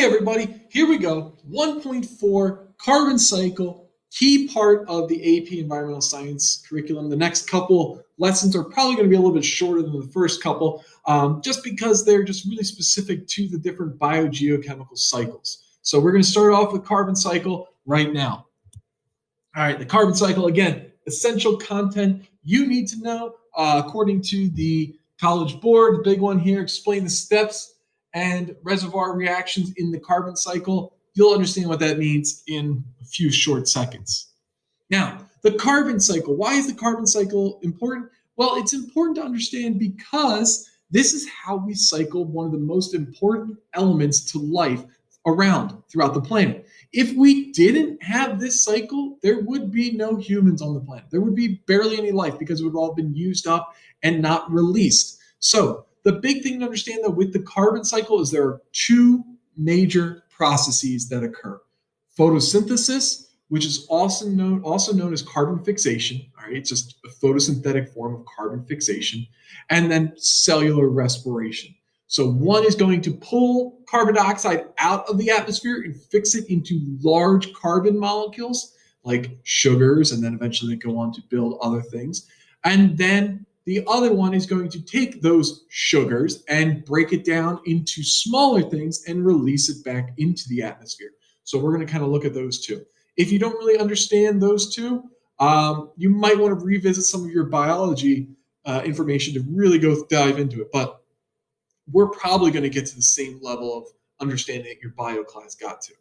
everybody, here we go. 1.4 carbon cycle, key part of the AP Environmental Science curriculum. The next couple lessons are probably going to be a little bit shorter than the first couple, just because they're just really specific to the different biogeochemical cycles. So we're going to start off with carbon cycle right now. All right, the carbon cycle, again, essential content you need to know according to the College Board. The big one here, explain the steps and reservoir reactions in the carbon cycle. You'll understand what that means in a few short seconds. Now, the carbon cycle. Why is the carbon cycle important? Well, it's important to understand because this is how we cycle one of the most important elements to life around throughout the planet. If we didn't have this cycle, there would be no humans on the planet. There would be barely any life because it would have all been used up and not released. So the big thing to understand, though, with the carbon cycle is there are two major processes that occur. Photosynthesis, which is also known as carbon fixation. All right, it's just a photosynthetic form of carbon fixation. And then cellular respiration. So one is going to pull carbon dioxide out of the atmosphere and fix it into large carbon molecules like sugars, and then eventually go on to build other things. And then the other one is going to take those sugars and break it down into smaller things and release it back into the atmosphere. So we're going to kind of look at those two. If you don't really understand those two, you might want to revisit some of your biology information to really go dive into it. But we're probably going to get to the same level of understanding that your bio class got to.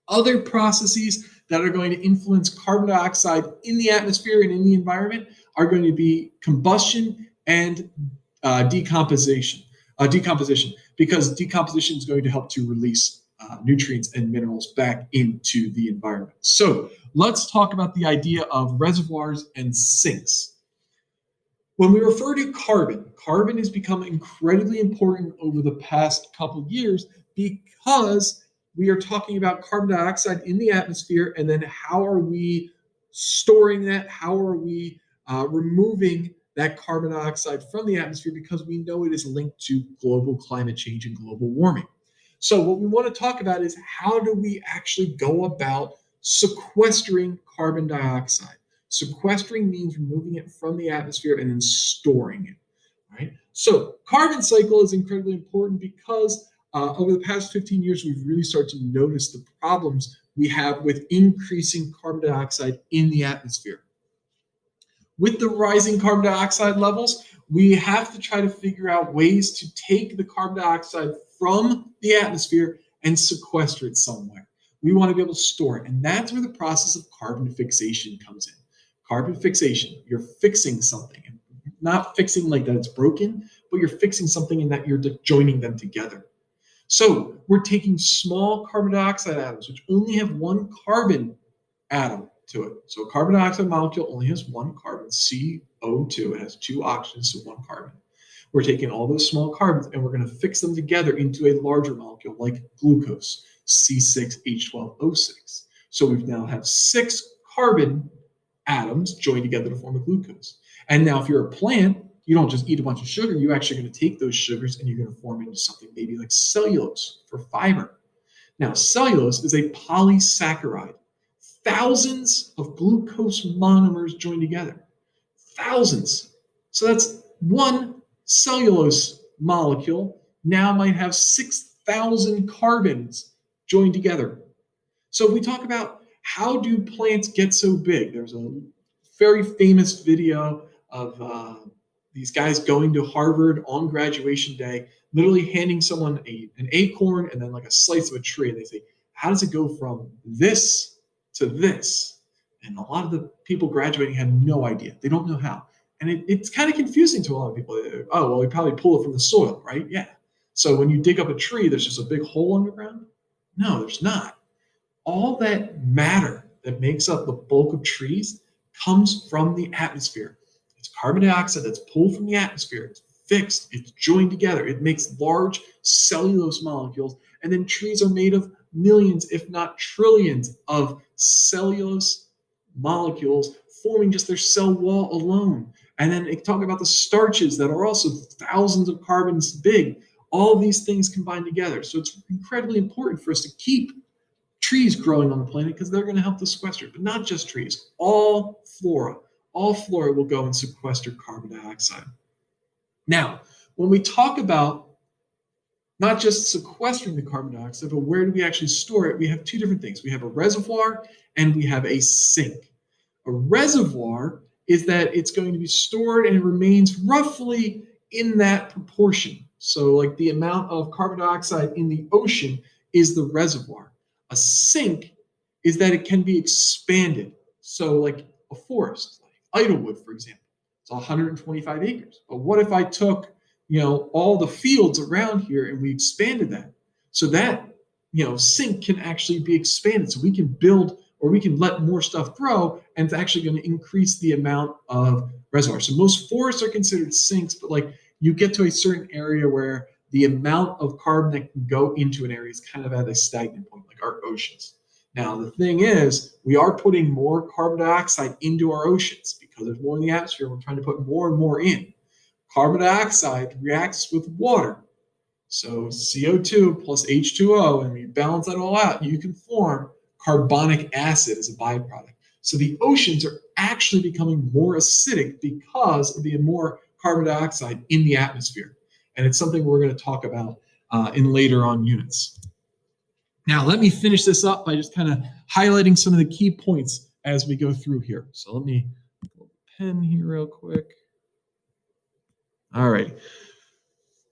Other processes that are going to influence carbon dioxide in the atmosphere and in the environment are going to be combustion and decomposition, because decomposition is going to help to release nutrients and minerals back into the environment. So let's talk about the idea of reservoirs and sinks. When we refer to carbon has become incredibly important over the past couple of years because we are talking about carbon dioxide in the atmosphere, and then how are we storing that? How are we removing that carbon dioxide from the atmosphere, because we know it is linked to global climate change and global warming. So what we want to talk about is how do we actually go about sequestering carbon dioxide? Sequestering means removing it from the atmosphere and then storing it, right? So carbon cycle is incredibly important because over the past 15 years, we've really started to notice the problems we have with increasing carbon dioxide in the atmosphere. With the rising carbon dioxide levels, we have to try to figure out ways to take the carbon dioxide from the atmosphere and sequester it somewhere. We want to be able to store it, and that's where the process of carbon fixation comes in. Carbon fixation, you're fixing something, not fixing like that it's broken, but you're fixing something in that you're joining them together. So we're taking small carbon dioxide atoms, which only have one carbon atom to it. So a carbon dioxide molecule only has one carbon, CO2. It has two oxygens, so one carbon. We're taking all those small carbons and we're going to fix them together into a larger molecule like glucose, C6H12O6. So we now have 6 carbon atoms joined together to form a glucose. And now if you're a plant, you don't just eat a bunch of sugar, you're actually going to take those sugars and you're going to form it into something maybe like cellulose for fiber. Now, cellulose is a polysaccharide. Thousands of glucose monomers joined together. Thousands. So that's one cellulose molecule now might have 6,000 carbons joined together. So we talk about how do plants get so big? There's a very famous video of these guys going to Harvard on graduation day, literally handing someone an acorn and then like a slice of a tree. And they say, how does it go from this to this? And a lot of the people graduating had no idea. They don't know how. And it's kind of confusing to a lot of people. Oh, well, we probably pull it from the soil, right? Yeah. So when you dig up a tree, there's just a big hole underground? No, there's not. All that matter that makes up the bulk of trees comes from the atmosphere. It's carbon dioxide that's pulled from the atmosphere. It's fixed. It's joined together. It makes large cellulose molecules. And then trees are made of millions, if not trillions, of cellulose molecules forming just their cell wall alone. And then they talk about the starches that are also thousands of carbons big. All of these things combine together. So it's incredibly important for us to keep trees growing on the planet because they're going to help to sequester, but not just trees. All flora will go and sequester carbon dioxide. Now, when we talk about not just sequestering the carbon dioxide, but where do we actually store it? We have two different things. We have a reservoir and we have a sink. A reservoir is that it's going to be stored and it remains roughly in that proportion. So like the amount of carbon dioxide in the ocean is the reservoir. A sink is that it can be expanded. So like a forest, like Idlewood, for example, it's 125 acres. But what if I took, all the fields around here and we expanded that so that, sink can actually be expanded. So we can build or we can let more stuff grow and it's actually going to increase the amount of reservoir. So most forests are considered sinks, but like you get to a certain area where the amount of carbon that can go into an area is kind of at a stagnant point, like our oceans. Now, the thing is, we are putting more carbon dioxide into our oceans because there's more in the atmosphere. We're trying to put more and more in. Carbon dioxide reacts with water. So CO2 plus H2O, and we balance that all out, you can form carbonic acid as a byproduct. So the oceans are actually becoming more acidic because of the more carbon dioxide in the atmosphere. And it's something we're going to talk about in later on units. Now, let me finish this up by just kind of highlighting some of the key points as we go through here. So let me pull a pen here real quick. All right.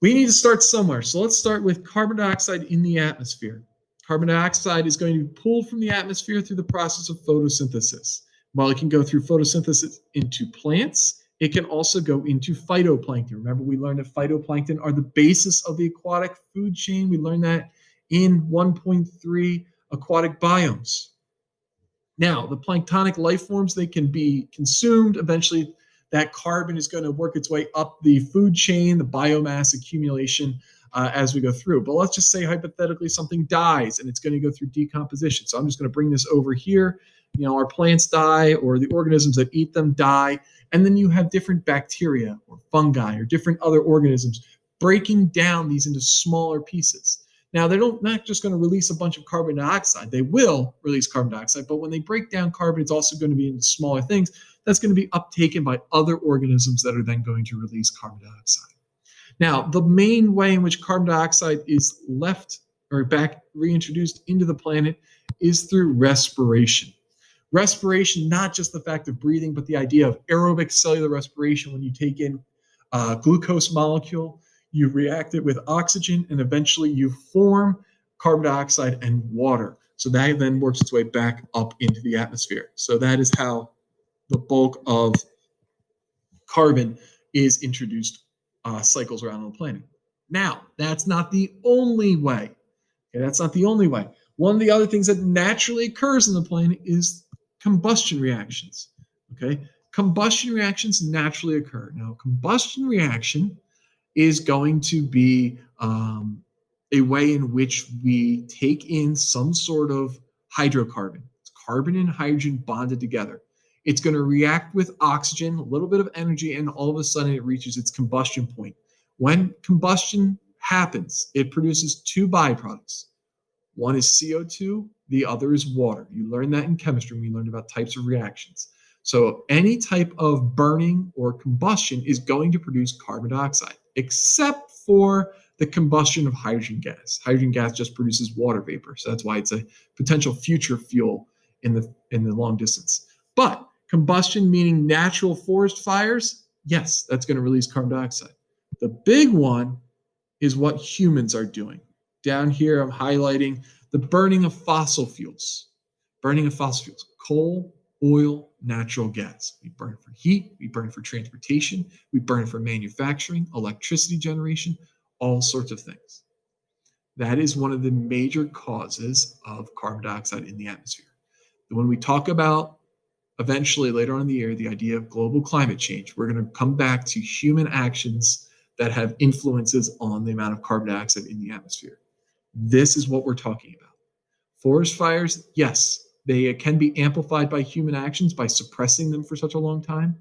We need to start somewhere. So let's start with carbon dioxide in the atmosphere. Carbon dioxide is going to be pulled from the atmosphere through the process of photosynthesis. While it can go through photosynthesis into plants, it can also go into phytoplankton. Remember, we learned that phytoplankton are the basis of the aquatic food chain. We learned that in 1.3 aquatic biomes. Now, the planktonic life forms, they can be consumed. Eventually, that carbon is going to work its way up the food chain, the biomass accumulation as we go through. But let's just say hypothetically something dies and it's going to go through decomposition. So I'm just going to bring this over here. Our plants die or the organisms that eat them die. And then you have different bacteria or fungi or different other organisms breaking down these into smaller pieces. Now, they're not just going to release a bunch of carbon dioxide. They will release carbon dioxide, but when they break down carbon, it's also going to be into smaller things. That's going to be uptaken by other organisms that are then going to release carbon dioxide. Now, the main way in which carbon dioxide is left or back reintroduced into the planet is through respiration. Respiration, not just the fact of breathing, but the idea of aerobic cellular respiration. When you take in a glucose molecule, you react it with oxygen, and eventually you form carbon dioxide and water. So that then works its way back up into the atmosphere. So that is how the bulk of carbon is introduced, cycles around on the planet. Now, that's not the only way. Okay, that's not the only way. One of the other things that naturally occurs on the planet is combustion reactions. Okay, combustion reactions naturally occur. Now, combustion reaction is going to be a way in which we take in some sort of hydrocarbon. It's carbon and hydrogen bonded together. It's going to react with oxygen, a little bit of energy, and all of a sudden it reaches its combustion point. When combustion happens, it produces two byproducts. One is CO2, the other is water. You learned that in chemistry when you learned about types of reactions. So any type of burning or combustion is going to produce carbon dioxide, except for the combustion of hydrogen gas. Hydrogen gas just produces water vapor, so that's why it's a potential future fuel in the long distance. But combustion, meaning natural forest fires, yes, that's going to release carbon dioxide. The big one is what humans are doing. Down here, I'm highlighting the burning of fossil fuels. Burning of fossil fuels, coal, oil, natural gas. We burn for heat, we burn for transportation, we burn for manufacturing, electricity generation, all sorts of things. That is one of the major causes of carbon dioxide in the atmosphere. When we talk about eventually later on in the year, the idea of global climate change, we're going to come back to human actions that have influences on the amount of carbon dioxide in the atmosphere. This is what we're talking about. Forest fires, yes, they can be amplified by human actions by suppressing them for such a long time.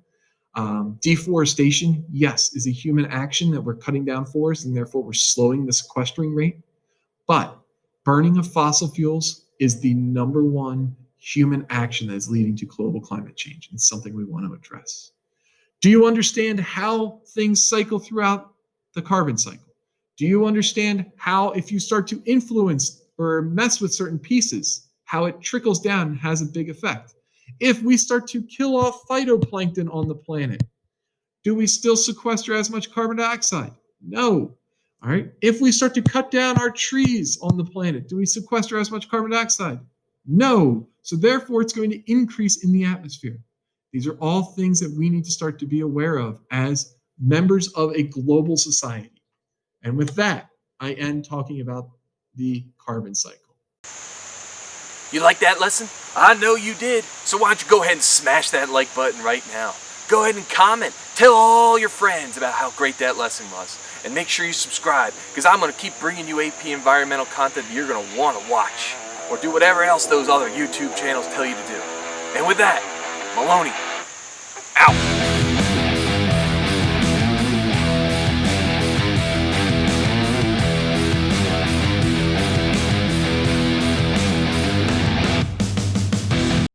Deforestation, yes, is a human action that we're cutting down forests and therefore we're slowing the sequestering rate. But burning of fossil fuels is the number one human action that is leading to global climate change. It's something we want to address. Do you understand how things cycle throughout the carbon cycle? Do you understand how, if you start to influence or mess with certain pieces, how it trickles down and has a big effect? If we start to kill off phytoplankton on the planet, do we still sequester as much carbon dioxide? No. All right. If we start to cut down our trees on the planet, do we sequester as much carbon dioxide? No. So therefore, it's going to increase in the atmosphere. These are all things that we need to start to be aware of as members of a global society. And with that, I end talking about the carbon cycle. You like that lesson? I know you did. So why don't you go ahead and smash that like button right now. Go ahead and comment. Tell all your friends about how great that lesson was. And make sure you subscribe, because I'm going to keep bringing you AP environmental content that you're going to want to watch. Or do whatever else those other YouTube channels tell you to do. And with that, Maloney.